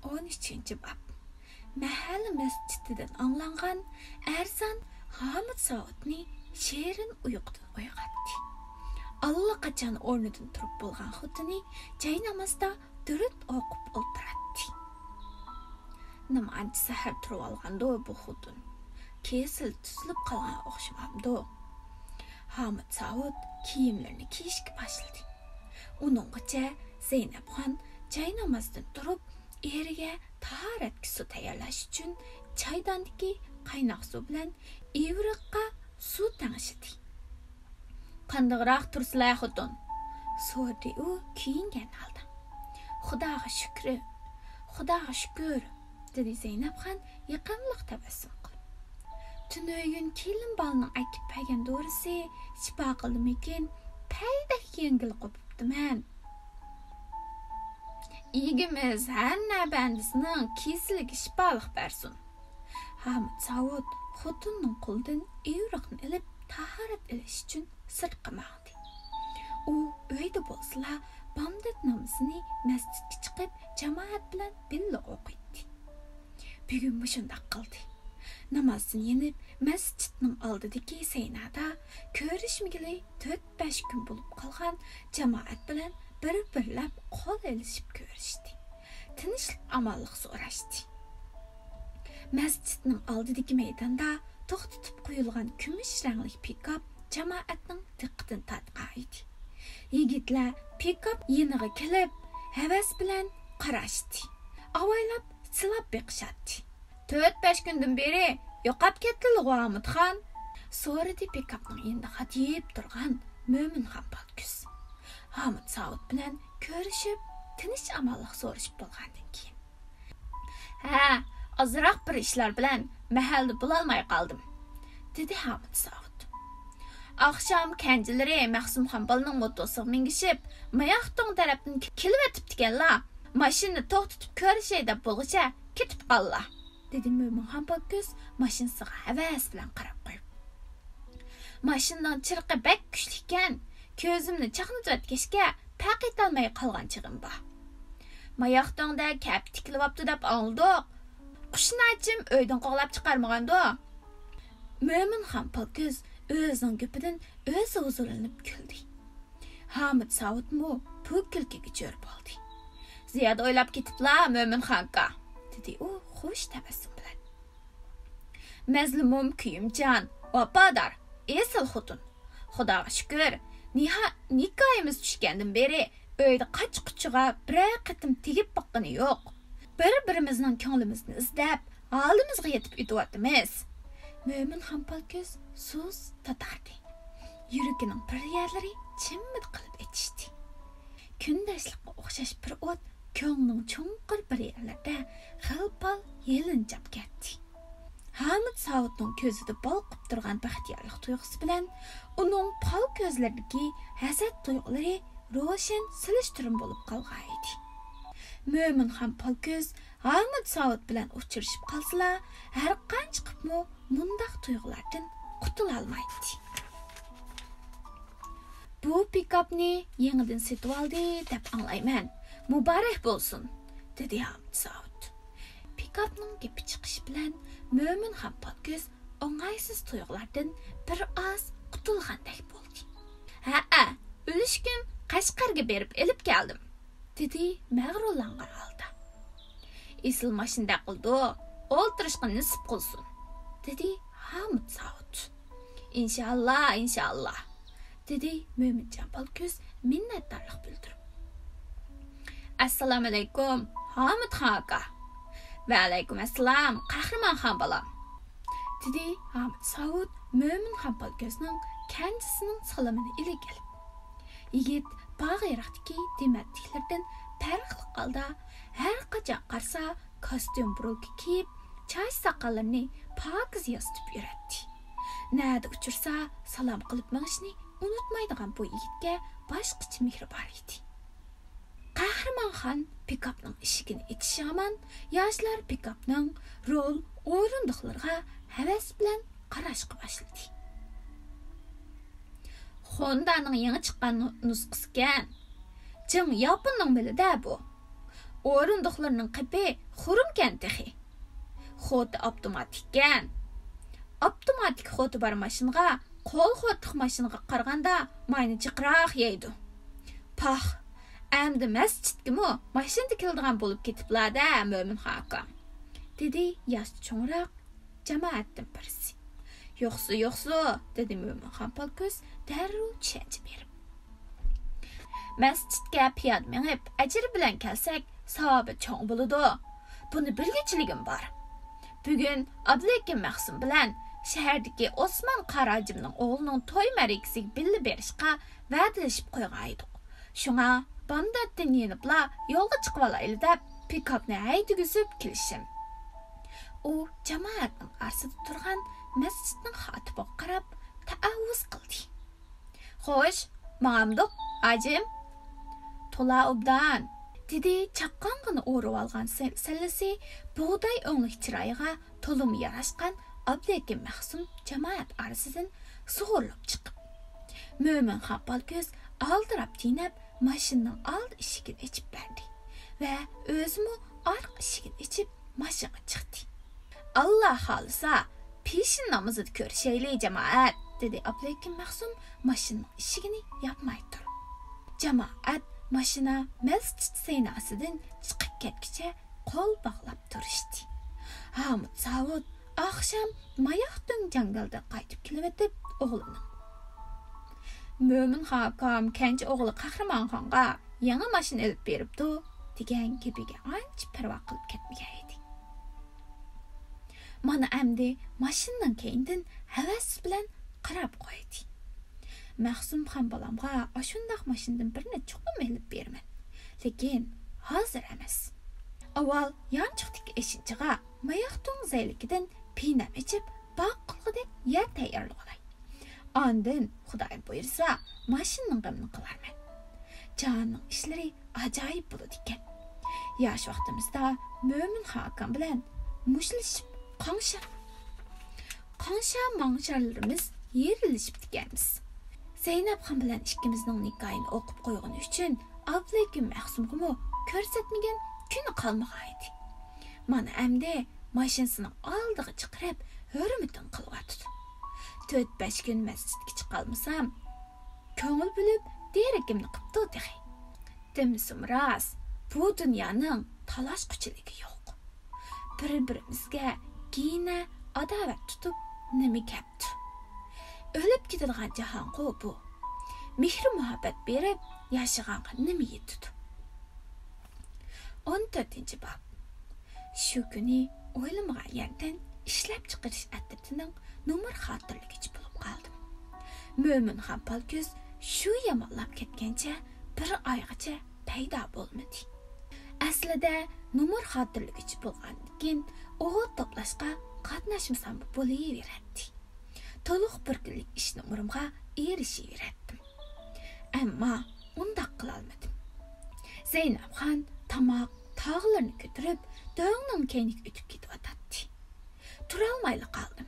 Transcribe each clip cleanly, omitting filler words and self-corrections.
13. bab. Mahalle mescididan anglangan Erzan Hamid Saudni şehrin uykudan uyg'otdi. Allaqachon o'rnidan turib bo'lgan xotini jay namozda durud o'qib o'tiradi. Nima ancha sahar turib olgandi bu xotin. Kesil tuzilib qolgan o'xshamamdi. Hamid Saud kiyimlarini kiyishga boshladi. Uninggacha Zeynabxon jay namozdan turib eriga tahoratga suv tayyorlash uchun chaydondagi qaynoq suv bilan ivriqqa suv tangishdi. Qandoqroq tursizlar xotin? So'radi u kiyingan holda. Xudoga shukr, dedi Zeynabxon yaqinliq tabassum qilib. Tunoyun kelin balning akib pagan dorisi shifo qildimikin, paydak yengil qopibdiman. İgimiz her nebendisining kesiliga shifolik bersin. Hamid Saud xotinning qo'lidan ivriqni ilib tahorat ilish uchun sirtqa maqdi. U uyda bo'lsa, bomdod namozini masjidga chiqib jamoat bilan birga o'qiydi. Bugun shunday qildi. Namozdan yenib masjidning oldidagi saynada ko'rishmagili 4-5 kun bo'lib qolgan jamoat bilan bir-birlab qo'l elishib ko'rishdi. Tinchlik amallik so'rashdi. Masjidning oldidagi maydonda to'xtatib qo'yilgan kumush rangli pikap jamoatning diqqatini tortgan edi. Yigitlar pikap yeniga kelib, havas bilan qarashdi. Avaylab silab beqishadi. 4-5 kundan beri yo'qab ketdili Hamidxon. So'radi pikapning endi xatib turgan Mo'minxon Balkuz. Hamid Saud bilan ko'rishib, tinch amallik so'rashib bo'lgandan keyin. Ha, azroq bir ishlar bilan mahallada bo'lolmay qoldim, dedi Hamid Saud. Akşam kendileri Mahsumxon balning motosiga mingishib, Mayoqtong tarafdan kelib o'tibdiganlar. Mashinani to'xtatib ko'rishay deb bo'lg'icha ketib qoldilar, dedi Mo'minxon Balkuz mashinasiga havas bilan qarab qo'yib. Mashinaning chirqi bak kuchli ekan. Ko'zimni chaqnatib o'tkashga taqit olmay qolgan chig'im bor. Mayoqtongda kap tiklibapti deb oldik. Qushnaachim uydan qo'g'lab chiqarmagandi. Mo'minxon Balkuz o'zining gapidan o'zi huzurlanib kuldi. Hamid Saudmi bu kulkiga jo'r bo'ldi. Ziyoda o'ylab ketiblar Mo'minxonga, dedi u xush tabassum bilan. Mazlumum kuyimjon, vafodor, esil xotin. Xudoga shukr. Nikoyimiz tushgandan beri uyda qoch-quchiga bir qatim tegib boqqani yo'q. Bir-birimizning ko'nglimizni izlab, holimizga yetib o'tyapmiz. Mo'minxon Balkuz so'z tatardi. Yuragining bir yerlari chimit qilib etishdi. Kundashlikqa o'xshash bir o't ko'ngling cho'nqir bir yerlarda xilpal yelinjab ketdi. Hamid Saudning ko'zida balqib turgan baxtiyorlik tuyg'usi bilan uning pal ko'zlaridagi hasad tuyg'ulari ro'shan silishtirim bo'lib qolgan edi. Mo'minxon Balkuz Hamid Saud bilan uchrashib qolsalar, har qancha qilibmi mundaq tuyg'ulardan qutula olmaydi. Bu pikapni yangidan setib oldi deb anglayman. Muborak bo'lsin, dedi Hamid Saud. Pikapning gapi chiqishi bilan Mo'minxon Balkuz o'ng'aysiz tuyg'ulardan bir oz qutulgandek bo'ldi. Ha, o'lishkin Qashqarga berib elib keldim, dedi mag'rurlangan holda. Esil mashinada qildi, o'ltirishga nasib qilsin, dedi Hamid Saud. Inshaalloh, dedi Mo'minxon Balkuz minnatdorlik bildirib. Assalomu alaykum, Hamidxon aka. Va alaykum assalom, Qahramonxon bolam, dedi Hamid Saud Mo'minxon Balkuzning kanjisining salamini ilib. Yigit bag'iriqdagi dematliklardan farqli holda har qachon qarsa kostyum burulka kiyib, choch soqollarini pokiz yostib yuradi. Nada uchirsa salom qilib mingishni unutmaydigan bu yigitga boshqacha mehr bor edi. Qahramonxon pikapning eshigini ichishi yoshlar pikapning rol o'rindiqlariga havas bilan qarashga boshladi. Honda'ning yangi chiqqan nusxasi ekan. Jing Yaponning bilida bu. O'rindiqlarning qipi xurumkan texi. Xoti avtomatikkan. Avtomatik xoti bar mashinaga qo'l xotliq mashinaga qaraganda mayni jiqroq yeydi. Pah, endi masjidgimi mashinada keladigan bo'lib ketiblar-da, Mo'min Hakam. Dedi yosh cho'ngroq jamoatdan birisi. Yo'qsa, dedi Mo'min Xampalko'z darrov tushuncha berib. Masjidga piyoda minib, ajr bilan kelsak, savobi cho'ng bo'ladi. Buni bilgichiligim bor. Bugun Abdullakim Mahsum bilan shahardagi Osmon Qarajimning o'g'lining to'y marikasiga billa berishga va'dalashib qo'ygan edik. Shunga bomdatdan yenibla yo'lga chiqib olayli deb pikapni haydagizib kelishim. U jamoatning arsida turgan masjidning xotibiga qarab ta'avvuz qildi. Xo'sh, ma'amduq, ajim, to'la obdan, dedi chaqqong'ini o'rib olgan sallasi bug'doy o'nglik chiroyiga to'lim yarashgan Abdullakim Mahsum jamoat arasidan sug'urilib chiqib. Mo'min Xampalko'z aldirab tinab mashinaning old eshigini ochib berdi va o'zimi orqa eshigini ochib mashinaga chiqdi. Allah xolisa, peshin namozida ko'rishaylik jamoat, dedi Abdullakim Mahsum mashinaning eshigini yopmay turib. Jamoat mashina masjid saynasidan chiqib ketguncha qo'l bog'lab turishdi. Hamid Savud akşam mayoqdan jangaldan qaytib kelib o'g'lining Mo'min Hakam kenji o'g'li Qahramonxonga yangi mashina olib beribdi degan gapiga ancha parvo qilib ketmagan edi. Mana endi mashinaning keyindan havas bilan qarab qo'ydi. Mahsum ham bolamga ashundaq mashinadan birini cho'qim olib berman. Lekin hozir emas. Avval yanchiqdagi eshinchiga mayoqdan zaylikidan pinam ichib baqilg'idek yer tayyorlag'ilay. Ondan Xudoy buyursa, mashinaning g'amini qilarman. Jonning ishlari ajoyib bo'ladi ekan. Yosh vaqtimizda Mo'min Hakam bilan mushtlashib, qansha-mang'sharlarimiz yerilishib ekanmiz. Zeynab ham bilan ikkimizning nikohini o'qib qo'ygani uchun Abdullakim Mahsumga ko'rsatmagan kuni qolmagan edi. Mana endi mashinasining oldiga chiqarib, hurmatin qilyapti. 4-5 kun masjidga chiqolmasam, ko'ngil bilib, derakimni qipti dedi. Demisam rost, bu dunyoning talashquchiligi yo'q. Bir-birimizga kina adovat tutib nima kapti. O'lib ketadigan jahon bu. Mehr muhabbat berib, yashaganga nima yetdi? 14-bob. Shu kuni o'ylamagan yerdan ishlab chiqarish adatining nomer xotirligichi bo'lib qoldim. Mo'min Xampalko'z shu yomonlab ketgancha bir oygacha paydo bo'lmadi. Aslida nomer xotirligichi bo'lgandan keyin o'g'il to'plashga qatnashmasam bo'laveradi. To'liq bir kunlik ish nomerimga erishaverdim. Ammo undaq qila olmadim. Zeynabxon tamoq tog'larni ko'tarib, do'ngning keyniga o'tib ketyotdi. Turolmayli qoldim.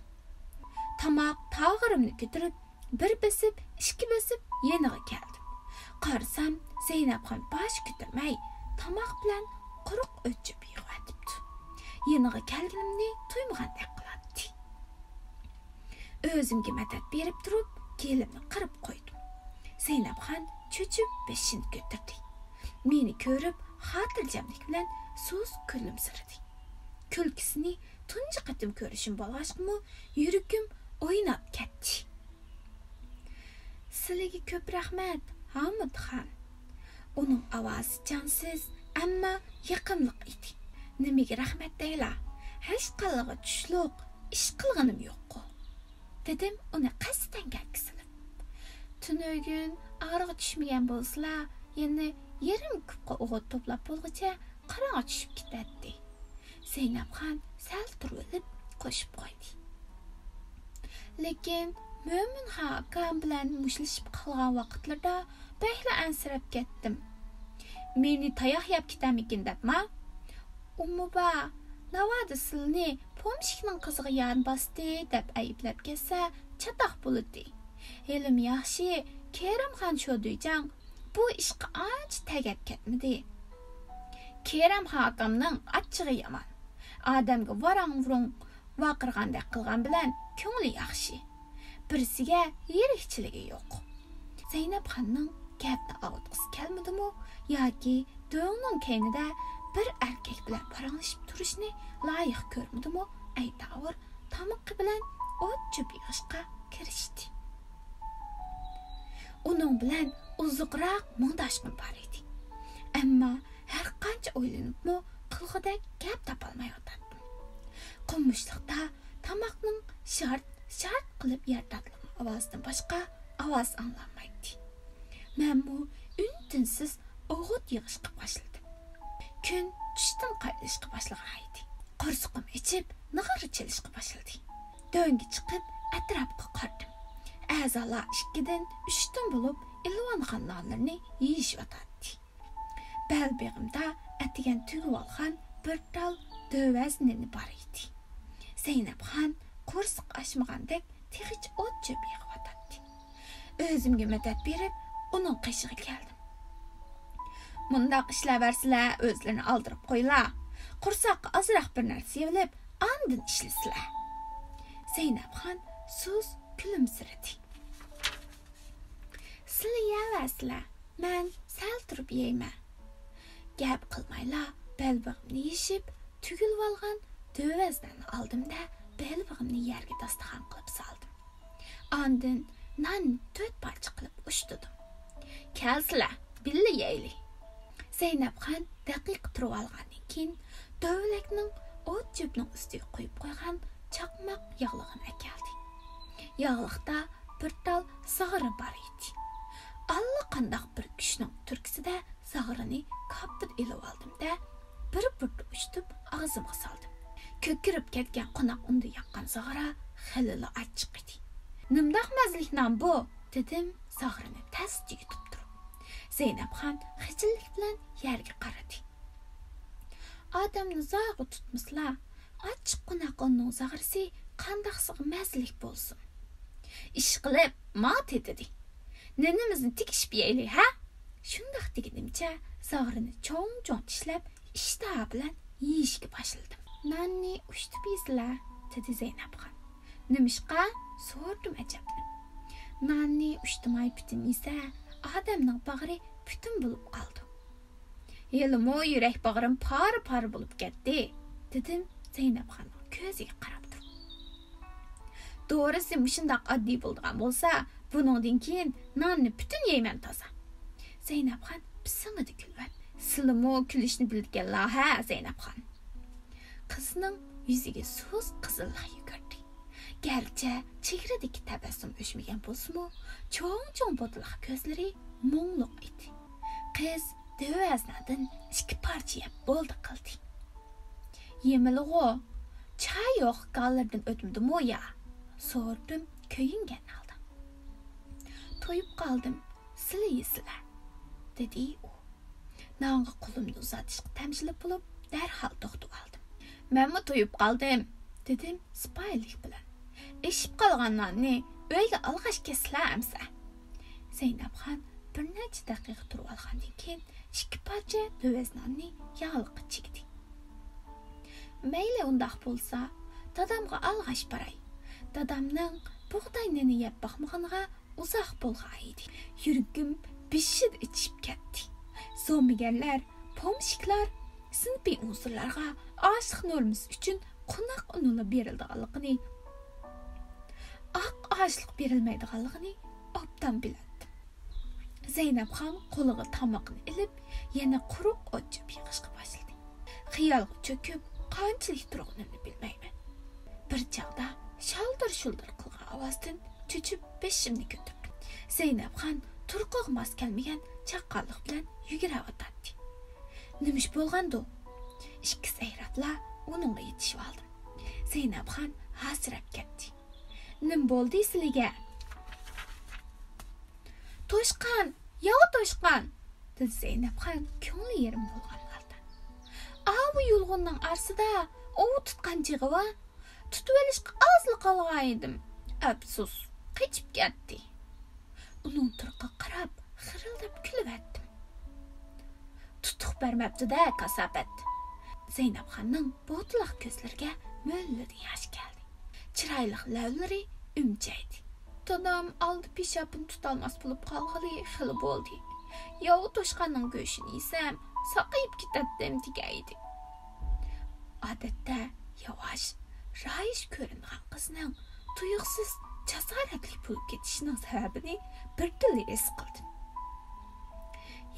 Tamoq tog'rimni ko'tarib, bir besib, ikki besib yeniga keldim. Qarasam, Zeynabxon bosh ko'tarmay, tamoq bilan quruq o'chib yig'atibdi. Yeniga kelganimni to'ymagandek qiladi. O'zimga madad berib turib, kelimni qirib qo'ydim. Zeynabxon cho'chib beshini ko'tardi. Meni ko'rib, xotirjamlik bilan so'z kulimsiradi. Kulkisini tunji qatim ko'rishim bo'lg'achmi, yuragim o'ynab ketdi. Sizlarga ko'p rahmat, Hamid xon. Uning ovozi jonsiz, ammo yaqinliq edi. Nimaga rahmat deylar? Hech qanday tushliq ish qilganim yo'q-ku. Dedim uni qasddan gakkisilib. Tunugin og'riq tushmagan bo'lsa, yana yarim kubga o'g'it to'plab bo'lguncha qarong'i tushib ketadi. Zeynabxon sal turib qo'shib qo'ydi. Lekin Mo'min Hakam bilan mushtlashib qolgan vaqtlarda behla ansirab ketdim. Meni tayoq yeb ketamikin debma? Umuba, navada silni pomshikning qiziga yan bosdi deb ayblab kelsa, chatoq bo'ladi. Elim yaxshi, Kerimxon Shoduyjan bu ishga ancha tagab ketmadi. Kerem hakamның achchig'i yomon. Odamga varang-vurung vaqirgandek qilgan bilan ko'ngli yaxshi. Birisiga yerikchiligi yo'q. Zeynep xonning gapni og'itqisi kelmadimi yoki do'ngning keynida bir erkak bilan paranglashib turishni loyiq ko'rmadimi? Aytavur tamoqi bilan o't-cho'p yig'ishga kirishdi. Uning bilan uzuqroq mundashqim bor edi. Ammo har qancha o'ylanibmi qilg'idek gap topolmayotdim. Qummushliqda tamoqning shart qilib yertatliq ovozidan boshqa ovoz anglanmaydi. Menmu untinsiz o'g'it yig'ishga boshladim. Kun tushdan qaylashga boshlagan edi. Qo'rsuqim ichib, nig'ir chelishga boshladi. Do'ngga chiqib, atrofga qaradim. A'zolar 2dan 3dan bo'lib ilvongan nonlarni yeyishyotadi. Belbeg'imda atigan tugib olgan bir tal dövəz neni bor edi. Zeynep xon qo'rsuq ochmagandek tig'ich o't-cho'p yig'ib. O'zimga madad berib, uning qishig'iga keldim. Mundaq ishlaversizlar, o'zlarini aldirib qo'yinglar. Qo'rsoqqa ozroq bir narsa yeyib, andin ishlasizlar. Zeynep xon so'z kulimsiradi. Sizlar yeversizlar, men sal turib yeyman. Gap qilmaylar, belbog'imni yeyishib, tugilib olgan dövəzlarni oldimda belbog'imni yerga dasturxon qilib soldim. Andin non 4 parcha qilib ushtidim. Kelsizlar, billa yeylik. Zeynep xon daqiq turib olgandan keyin dövlakning o't-cho'pning ustiga qo'yib qo'ygan chaqmoq yog'lig'ini akeldi. Yog'liqda bir tal sag'ri bor edi. Allaqandoq bir kuchning turkisida sag'rini kaptir ilib oldim-da, bir uchtib og'zimga soldim. Ko'kirib ketgan qo'noq unda yoqqan sag'ra xilili achchiq edi. Nimdoq mazlik non bu? Dedim sag'rini tast yutib turib. Zeynep xon xijillik bilan yerga qaradi. Odamni zog'i tutmaslar, achchiq qo'noqning sag'risi qandaqsiga mazlik bo'lsin. Ish qilib, mat etdi. Nenimizni tikishib yeylik, ha? Shundoq deganimcha sag'rini cho'ng-cho'ng tishlab, ishtaha bilan yeyishga boshladim. Nonni ushtib yeysizlar, dedi Zeynep xon. Nimishqa? So'rdim ajablanib. Nonni ushtimay putin yesa, odamning bag'ri putin bo'lib qoldi. Yelimo yurak bag'rim par bo'lib ketdi, dedim Zeynep xonning ko'ziga qarab turib. To'g'risi shundoq oddiy bo'lgan bo'lsa, buningdan keyin nonni putin yeyman toza. Zeynep xon pisingidi kulib, "Silimo kulishni bilganlar ha, Zeynep xon." Qizning yuziga so'z qizillik yugurdi. Garchi chehradagi tabassum o'chmagan bo'lsa-mu, cho'ng-cho'ng bo'tliq ko'zlari mungluq edi. Qiz dövəzlardan 2 parcha yeb bo'ldi qildi. Yemilg'o, choy yo'q qallardan o'tmadimi ya? So'rdim ko'yingan holda. To'yib qoldim, sizlar yeysizlar, dedi u. Nonga qo'limni uzatishga tamshilib bo'lib, darhol to'xtab oldim. "Menmi to'yib qoldim?" dedim sipoyilik bilan. "Eshib qolgan nonni uyga olg'ash keslar amsa." Zeynep xon bir necha daqiqa turib olgandan keyin 2 parcha dövəz nonni yog'liqqa chekdi. "Mayli undaq bo'lsa, dadamga olg'ash baray. Dadamning bug'doy neni yeb boqmaganiga uzoq bo'lgan edi. Yuragim bishid ichib ketdi. Zo'miganlar, pomshiklar sinfiy unsurlarga oshliq normasi uchun qo'noq unula berilganligini, oq oshliq berilmaydiganligini obdan biladi. Zeynep xon qo'liga tomoqni ilib, yana quruq o'chib yig'ishga boshladi. Xiyolga cho'kib, qanchalik turganimni bilmayman. Bir chaqda shaldir-shuldir qilgan ovozdan cho'chib beshimni ko'tardim. Zeynep xon turqiga mos kelmagan chaqqonlik bilan yugurayotdi. Nimish bo'lgandi? Ikki sayratlar uningga yetishib oldim. Zeynep xon hasrab ketdi. "Nim bo'ldi sizlarga?" "To'shqan, to'shqan", dedi Zeynep xon ko'ngli yerim bo'lgan holda. "Avu yulg'unning arsida u tutgan jig'iva, tutib olishga ozli qolgan edim. Afsus, qochib ketdi." Uning turqiga qarab, xirildab kulib etdim. tutuq bermepti-de kasabet. Zeynepxanның botlaq ko'zlariga mo'lladi yosh keldi. Chiroyli lavlari umchaydi. Dadam aldı peshapini tutolmas bo'lib qolg'ili xili bo'ldi. Yovu toshqanning go'shini yesam, saqayib ketdim degaydi. Odatda yavaş, rayish ko'ringan qizning tuyuqsiz jasoratli bo'lib ketishining sababini birtili his qildim.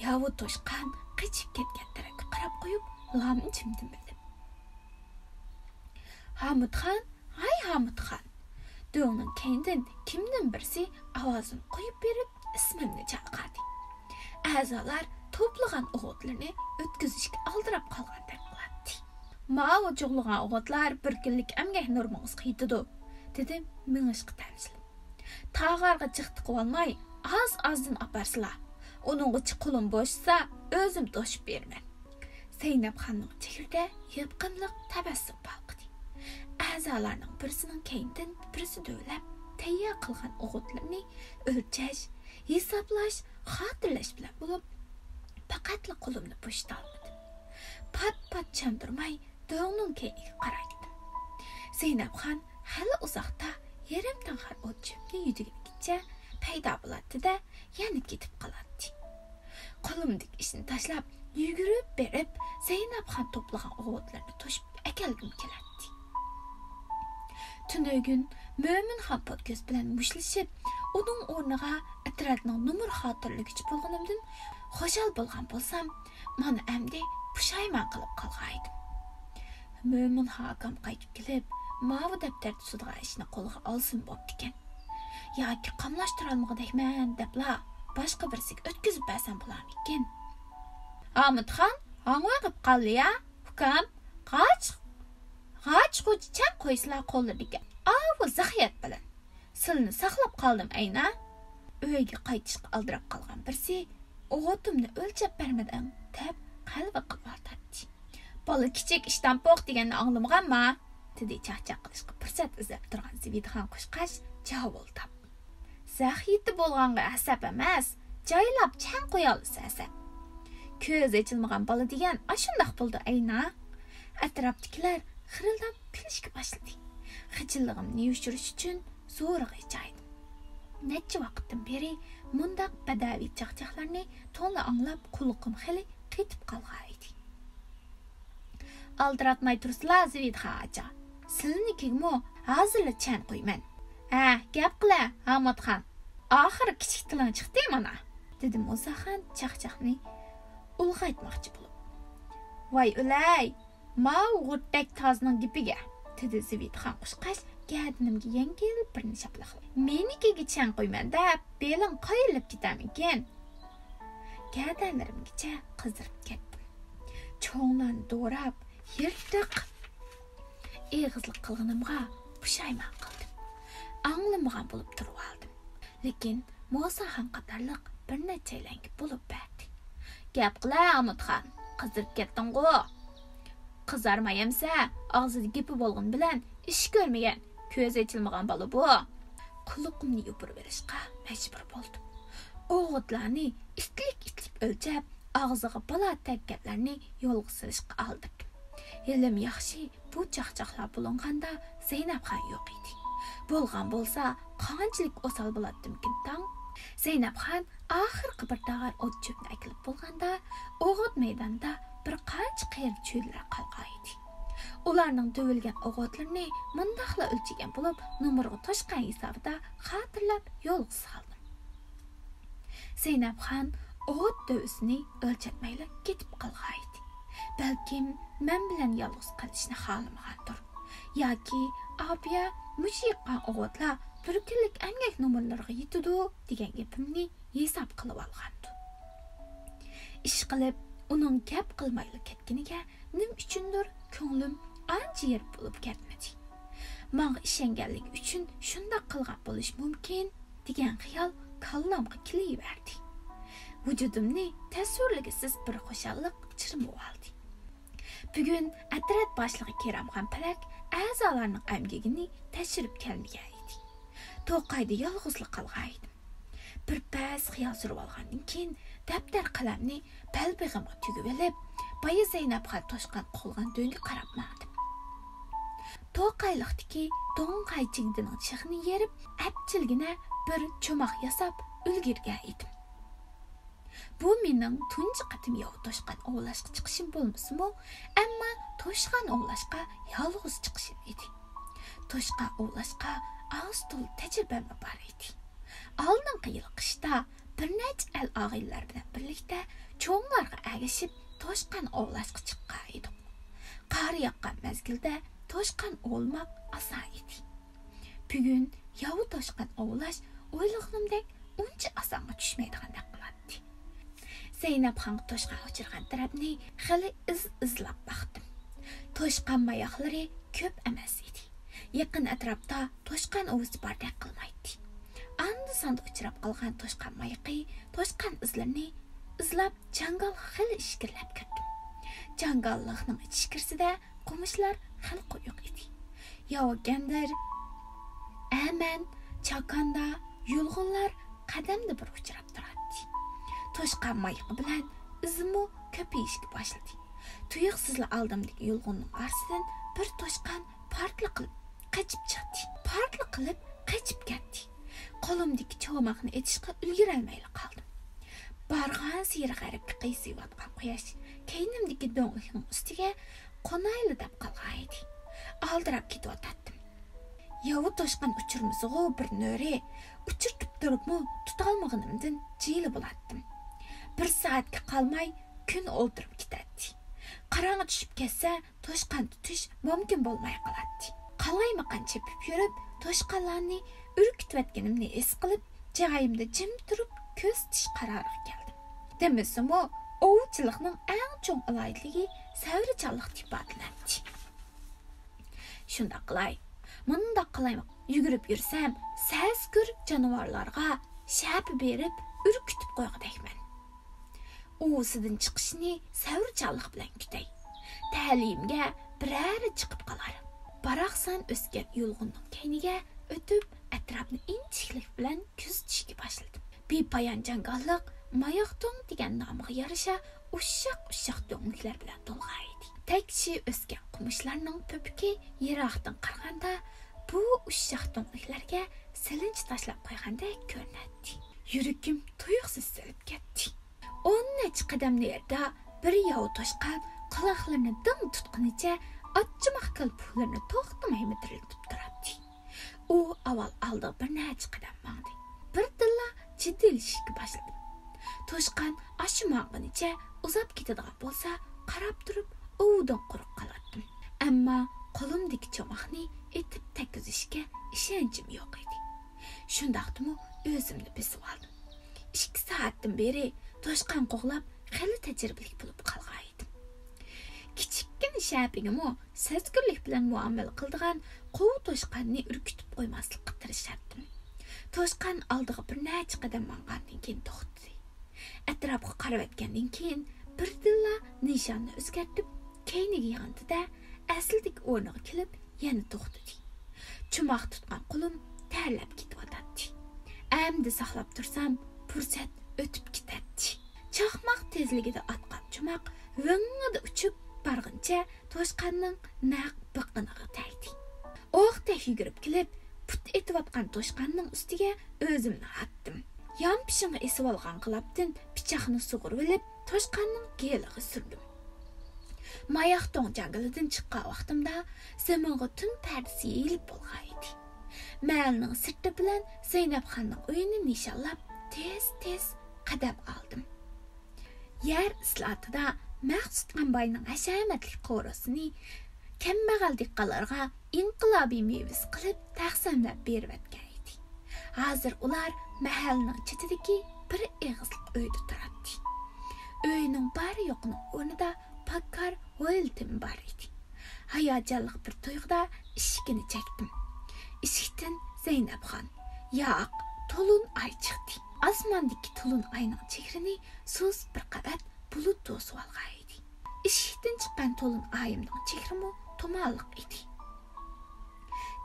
Yovu toshqan qichib ketgan tarafga qarab qo'yib, g'amni chimdim bildim. Hamidxon, hay Hamidxon. Döğünün kendinden kimden birisi avazını koyup verip ismimni chaqirdi. A'zolar to'plagan o'g'itlarni o'tkazishga aldirab qolgandek qiladi. "Ma'u cho'g'lagan o'g'itlar bir kunlik emgak normangizga yetadi", dedim ming'ishqi tamsilib. "Tag'arga chiqdi olmay, az-azdan aparsizlar. Uningga qo'lim bo'shsa, o'zim to'shib berman." Zeynepxonning chehrida yepqinliq tabassum balqidi. A'zolarning birisining kendidan birisi dövlab tayyor qilgan o'g'itlarni o'lchash, hisoblash, xotirlash bilan bo'lib, faqatla qo'limni bo'shita olmadim. Pat-pat chandirmay dog'ning keyiga qaraydim. Zeynepxon hali uzoqda yarim tanhar o'tchibni yudiganicha paydo bo'ladi-da, yana ketib qoladi. Qo'limdagi ishni tashlab, yugurib berib, Zeynepxon to'plagan o'g'itlarni to'shib akalgim keladi. Tünögün Mömin Hampot göz bilen muşlashib, onun o'rniga itiratning numur xotirlagichi bo'lganimdan xo'shal bo'lgan bo'lsam, mana endi pushaymon qilib qolgaydim. Mömin hakam qaytib kelib, mavi daftar tuzadigan ishni qo'lga olsin bo'pti ekan. Yoki qamlashtira olmagadekman debla boshqa birisiga o'tkazib bersam bo'larmikin. Hamidxon, hang'oy qilib qoldi ya? Hukam, qoch qo'ychan qo'ysizlar qo'llariga. Bu zahiyat bilan silni saqlab qoldim ayna. Uyga qaytishga aldirab qolgan birisi o'g'otimni o'lchab bermadan deb qalbi qilib. "Bola kichik ishdan po'q deganni anglamaganmi?" dedi chaqchaq qilishga fursat izlab turgan Zividxon Qushqash javob oldi. "Zahiyati bo'lganga asab emas, joylab chan qo'ya olsa asab. Ko'z ochilmagan bola degan ashundoq bo'ldi ayna." Atrofdagilar xirildab kulishga boshladi. Xijilligimni yushirish uchun zo'rg'a ichaydim. Necha vaqtdan beri mundaq badaviy chaqchaqlarni to'la anglab qulqim xili qetib qolgan edi. "Aldiratmay tursizlar Zividxon acha. Siznikimi hozirla chan qo'yman. Gap qila Hamidxon. Oxiri kichik tiling chiqdi mana", dedim Muzaxon chaqchaqni ulg'aytmoqchi bo'lib. "Voy o'lay, mau g'urdak tozning gipiga", dedi Zividxon Qushqash gadinimga yengil bir nishapla qilib. "Menikiga chan qo'yman deb belim qoyilib ketamikin." Gadanlarimgacha qizdirib ketdim. Cho'nglarni do'rab, yirtiq eg'izlik qilganimga pushaymon qildim. Anglamagan bo'lib turib oldim. Lekin Muzaxon qatorliq bir nechalangi bo'lib berdi. "Gap qila Hamidxon, qizdirib ketding-ku. Qizarmayamsa, og'zida gipi bo'lgan bilan ish ko'rmagan, ko'z ochilmagan bola bu." Quluqimni yopirib berishga majbur bo'ldim. O'g'itlarni itlik o'lchab, og'ziga balo tekkanlarni yo'lga silishga aldirdim. Elim yaxshi, bu chaqchaqlar bo'lganda Zeynepxon yo'q edi. Bo'lgan bo'lsa, qanchalik osal bo'ladimikin tang. Zeynepxon oxirgi bir dag'ar o't cho'pni akilib bo'lganda, o'g'it maydonda bir qancha qiyir cho'llar qolgan edi. Ularning dövilgan o'g'itlarini mundaqla o'lchagan bo'lib, numurga toshqan hisobida xotirlab yo'lga soldim. Zeynepxon o'g'it dövisini o'lchatmayla ketib qolgan edi. Balkim men bilan yolg'iz qolishni xohlamagandir. Yoki abiya mushiqqan o'g'itlar bir kunlik emgak numurlariga yetadi degan gapimni hisob qilib olgandi. Ish qilib uning gap qilmayli ketganiga nim uchundir ko'nglim ancha yer bo'lib ketmadi. Menga ishonganlik uchun shunday qilgan bo'lish mumkin degan xayol kallamga kelaverdi. Vujudimni tasvirligisiz bir xushallik chirmib oldi. Bugun atrat boshlig'i Keramxon Palak a'zolarning amgigini tashirib kelmagan edi. To'qayda yolg'izlik qilgan edim. Bir pas xiyol surib olgandan keyin dəftər qalamni bəlbağıma tügüb elib, bayı Zeynəbxan toşqan qolğan döngə qarab mağdım. Toqaylıqdaki doңqay jigdining chig'ini yerib, apchilgina bir cho'maq yasab ulgurgan edim. Bu mening tunji qatim yov toshqan ovlashga chiqishim bo'lmasimi, ammo toshqan ovlashga yolg'iz chiqishim edi. Toshqan ovlashga ağustul tecrübem var idi. Aldınғы yıl qışda bir neçə el ağaylar bilan birlikdə çoğunlarga əgişib toşqan ovlashqa chiqqan edik. Qar yaqqan mezgildə toşqan olmaq asan idi. Bugün yavu toşqan ovlash o'ylag'imdek uncha osonga tushmaydigandek qiladi. Zeynəbxan toşqan uchirgan tarafni xili izlab baxdim. Toşqan mayoqlari ko'p emas edi. Yaqin atrofda toshqan o'zi bordek qilmaydi. Andi sanda uchrab qolgan toshqan mayiqi, toshqan izlarini izlab jangal xili ishkirlab kirdim. Jangallikning ichkirsida qumishlar xil qo'yiq edi. Yo'gandir, aman, chakanda, yulg'unlar qadamda bir uchrab turadi. Toshqan mayiqi bilan izmu ko'payishga boshladi. Tuyuqsizla oldimdagi yulg'unning orasidan bir toshqan partli qilib qaçıp chiqdi. Partli qilib qaçıp ketdi. Qo'limdagi cho'maqni etishga ulgurolmay qoldim. Barg'an siri g'aribga qiysilayotgan quyosh keynimdagi do'nglikning ustiga qo'nayli deb qolgan edi. Aldirab ketayotdim. Yovu toshqan uchirmisiga bir nuri uchirtib turibmi tutolmaganimdan jiyli bo'latdim. Bir soatga qolmay kun o'ldirib ketadi. Qarong'i tushib ketsa toshqan tutish mumkin bo'lmay qoladi. Qalaymagan chepib yurib, toshqanlarni urkitayotganimni es qilib, joyimda jim turib ko'z tish qaroriga keldim. Demasimi, ovchilikning eng cho'ng aloyitligi savrichonlik ifodalanadi. Shunda qilay, bunda qilaymi, yugurib yursam, saskur jonivorlarga shapi berib, urkitib qo'ygandekman. O'zidan chiqishni savrichonlik bilan kutay. Ta'limga biror chiqib qolar. Baraqsan o'sgan yulg'unning kayniga o'tib, atrofni inchiqlik bilan kuzatishga boshladim. Bepoyon jangallik mayoqdong degan nomiga yarasha ushaq do'ngliklar bilan to'lgan edi. Takshi o'sgan qumishlarning po'piki yiroqdan qaraganda bu ushaq do'ngliklarga silinch tashlab qo'ygandek ko'rinadi. Yuragim tuyuqsiz silib ketdi. 10 necha qadam yerda bir yov toshqan quloqlarini dim tutqunicha Açmaq kalpuklarını to'xtamay midiriltib turadi. U avval aldı bir necha qadam mangdi. Birdilla jiddilashishga boshladi. Toshqan ashmog'inicha uzab ketadigan bo'lsa, qarab turib, uvidan quruq qoladim. Ammo qo'limdagi cho'moqni etib takkizishga ishonchim yo'q edi. Shundaqdimi o'zimni besib oldim. 2 soatdan beri toshqan qo'g'lab, xili tajribali bo'lib qolgan edim. Kichikkin shapingimi sezgirlik bilan muomala qildigan quv toshqanni urkitib qo'ymaslikka tirishardim. Toshqan oldiga bir necha qadam mang'andan keyin to'xtadi. Atrofga qarab o'tgandan keyin birdilla nishonni o'zgartib, keyniga yig'indida asldagi o'rniga kelib, yana to'xtadi. Chumoq tutgan qo'lim terlab ketyotdi. Amdi saqlab tursam, fursat o'tib ketadi. Chaqmoq tezligida atgan chumoq vingida uchib barg'incha toshqanning naq biqiniga tegdi. O'qdek yugurib kelib, put etayotgan toshqanning ustiga o'zimni atdim. Yon pishimga esib olgan qilabdan pichoqni sug'urib olib, toshqanning geliga surdim. Mayoqdong jangalidan chiqqan vaqtimda zamonga tun pardasi yeyilib bo'lgan edi. Malning sirti bilan Zeynabxonning uyini nishonlab, tez qadam oldim. Yer islatida Maqsud Qambayning hashamatli qo'rasini kambag'al dehqonlarga inqilobiy mevas qilib taqsimlab berib o'tgan edi. Hozir ular mahalning chetidagi bir eg'izlik uyda turadi. Uyning bari yo'qning o'rnida pakkar o'yiltim bor edi. Hayajonli bir tuyg'uda eshigini chekdim. Eshikdan Zeynabxon, yo'q, to'lin oy chiqdi. Osmondagi to'lin oyning chehrini so'z bir qavat bulut to'sib olgan edi. Eshikdan chiqqan to'lin oyimning chehrimi tumonliq edi.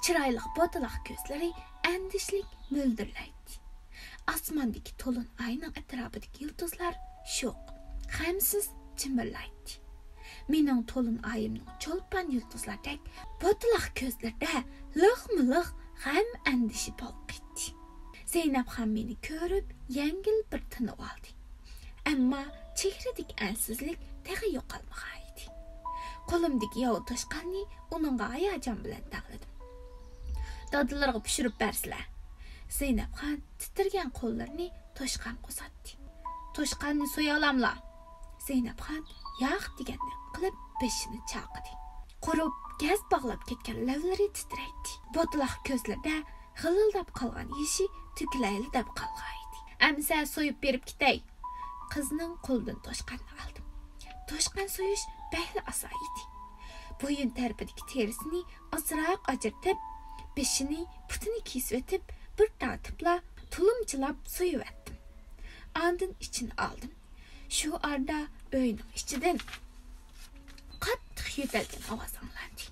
Chiroyli botaloq ko'zlari andishlik mo'ldirlaydi. Osmondagi to'lin oyning atrofidagi yulduzlar sho'q, g'amsiz jimirlaydi. Mening to'lin oyimning cho'lpon yulduzlardek botliq ko'zlarida liq-miliq g'am andishi balqiydi. Zeynepxon meni ko'rib, yengil bir tinib oldi. Ammo chehradagi ansizlik tag'i yo'qolmagan edi. Qo'limdagi yov toshqanni uningga hayajon bilan taqladim. Dadalarga pishirib bersizlar. Zeynepxon titirgan qo'llarini toshqonga uzatdi. Toshqonni so'ya olamlar. Zeynepxon yo'q degandek qilib beshini chaqdi. Qurib, gaz bog'lab ketgan lavlari titraydi. Botliq ko'zlarda g'ilildab qolgan yeshi tüklayli deb qolgan edi. Amsa so'yib berib ketay. Qizning qo'lidan toshqanni oldim. Toshqan so'yish bahli oson edi. Bo'yin tarafidagi terisini ozroq ajratib, beshini, putini kesib o'tib, bir tortibla tulumchilab so'yib etdim. Andin ichini oldim. Shu arda uyning ichidan qattiq yo'talgan ovoz anglandi.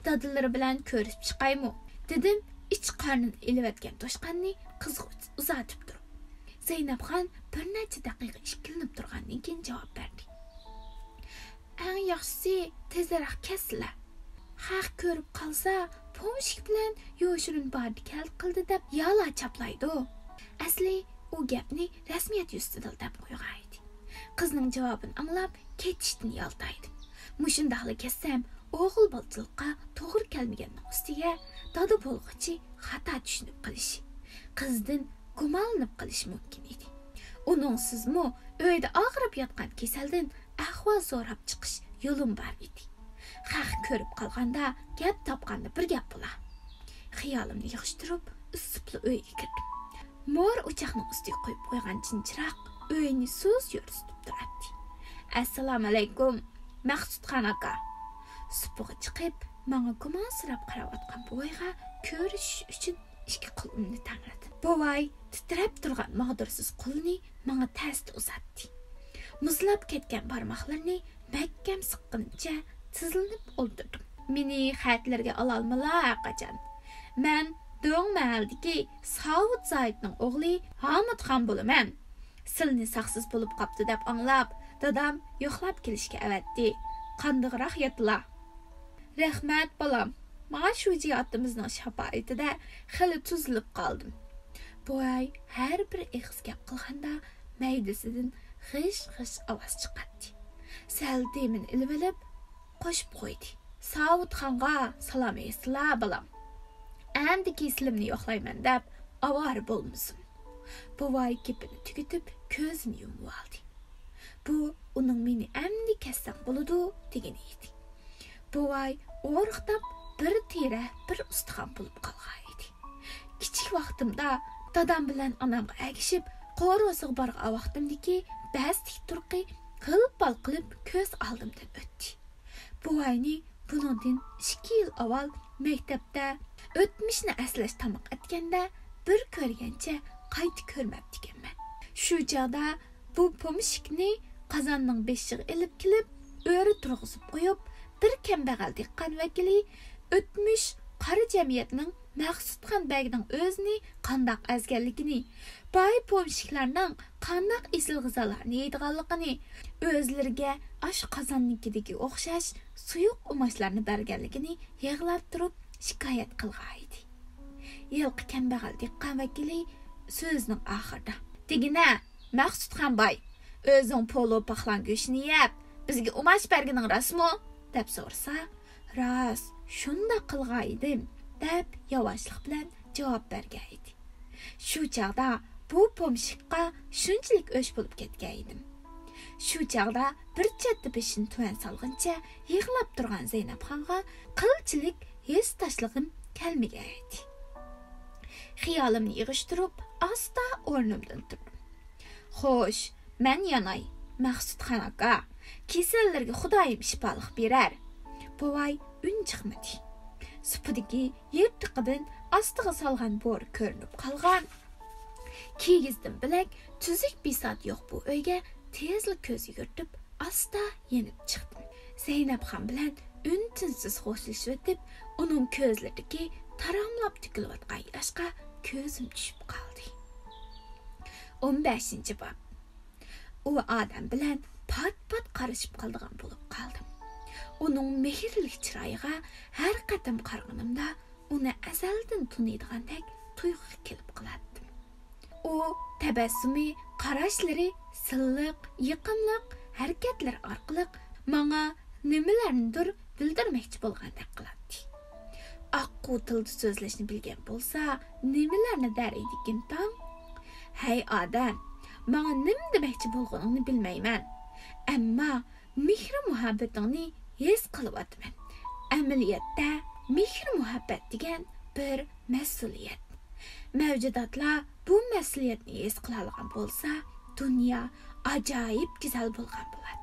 Dadilari bilan ko'rishib chiqaymi? Dedim, ich qarnini eliyotgan toshqanni qizga uzatib turib. Zeynepxon bir necha daqiqa ishkilinib turgandan keyin javob berdi. Eng yaxshisi tezroq kesinglar. Haq ko'rib qolsa, pomshik bilan yo'shirin bordi kal qildi deb yala chaplaydi. Asli u gapni rasmiyat yuzida deb qo'ygan edi. Qizning javobini anglab, ketishdan yaltaydim. Mushundaqli kessam, o'g'il bolchilikqa to'g'ri kelmaganning ustiga dada bo'lg'ichi xato tushunib qilish, qizdan gumonlanib qilish mumkin edi. Uningsizmi uyda og'rib yotgan kasaldan ahvol so'rab chiqish yo'lim bor edi. Haq ko'rib qolganda gap topganda bir gap bo'lar. Xiyolimni yig'ishtirib, issipli uyga kirdim. Mo'r o'choqning ustiga qo'yib qo'ygan jinchiroq uyni so'z yo'ristib turardi. Assalomu alaykum, Maqsudxon aka. Supug'i chiqib, menga gumonsirab qarayotgan bo'yga ko'rishish uchun ikki qo'limni tangladi. Bo'y titrab turgan mag'dursiz qo'lini menga tasdi uzatdi. Muzlab ketgan barmoqlarini mahkam siqqanicha tizilib o'ldirdim. Meni xatlarga ololmalar qachon. Men Do'ng mahaldagi Savut Zaydning o'g'li Hamidxon bo'laman. Silni saqsiz bo'lib qopti deb anglab, dadam yo'qlab kelishga avatdi. Qandiqroq yotlar. Rahmat bolam. Mana shu jihatimizning shafoatida xili tuzilib qoldim. Bo'y har bir ig'iz gap qilganda maydasidan g'ish-g'ish ovoz chiqadi. Sal demin ilib olib qo'shib qo'ydi. Savutxonga salom eslar bolam. Endi keslimni yo'qlayman deb avori bo'lmasin. Bo'y gapini tugatib ko'zini yumib oldi. Bu uning meni endi kessam bo'ladi degan edi. Bo'y o'rqtab bir tera bir ustixon bo'lib qolgan edi. Kichik vaqtimda dadam bilan onamga agishib qo'rosiga borgan vaqtimdagi bastik turqi qilib qilib ko'z oldimdan o'tdi. Bo'yni bundan 2 yil avval maktabda o'tmishni aslash tamoq etganda bir ko'rgancha qayta ko'rmabdi ekanman. Shu chog'da bu pomshikni qozonning beshiga ilib kelib, o'ri turg'izib qo'yib, bir kambag'al dehqon vakili o'tmish qari jamiyatning Maqsudxon bagning o'zini qandoq azganligini, boy pomshiklarning qandoq esil g'izolarni yeydiganligini, o'zlariga ash qozonnikidagi o'xshash suyuq umashlarni berganligini yig'lab turib shikoyat qilgan edi. Yilqi kambag'al dehqon vakili so'zining oxirida: "Degina, Maqsudxon boy, o'zing polo paxlan go'shtini yeb, bizga umash berganing rasmi?" deb so'rasa, "Ras, shunda qilgan edim" deb yavaşlik bilan javob bergan edi. Shu chaqda bu pomshikqa shunchalik o'sh bo'lib ketgan edim. Shu chaqda bir chetda beshini tuvan solguncha yig'lab turgan Zeynepxonga qilchilik his tashlig'im kelmagan edi. Xiyolimni yig'ishtirib, asta o'rnimdan turdim. "Xo'sh, men yanay, Maqsudxon aka, kasallarga Xudoyim shifolik berar." Bo'y un chiqmadi. Supudagi yirtiqidan ostiga solgan bo'ri ko'rinib qolgan. Kiyizdim bilak, tuzuk bisot yo'q bu uyga tezlik ko'z yugurtib, asta yenib chiqdim. Zeynepxon bilan un-tinsiz xo'shlashib o'tib, uning ko'zlaridagi taramlab to'kilayotgan yoshga ko'zim tushib qoldi. 15-bob. u odam bilan pat-pat qarashib qoldigan bo'lib qoldim. Uning mehrli chiroyiga har qatam qarag'animda uni azaldan tuniydigandek tuyg'u kelib qoladi. U tabassumi, qarashlari, silliq, yiqimliq harakatlar orqali menga nimalarnidir bildirmoqchi bo'lgandek qiladi. Аққу tilda so'zlashni bilgan bo'lsa, nimalarni der edikin tong? Hey odam, menga nima demoqchi bo'lganingni bilmayman. Ammo mehr muhabbatingni his qilyapman. Amaliyotda mehr muhabbat degan bir mas'uliyat. Mavjudotlar bu mas'uliyatni his qila olgan bo'lsa, dunyo ajoyib go'zal bo'lgan bo'ladi.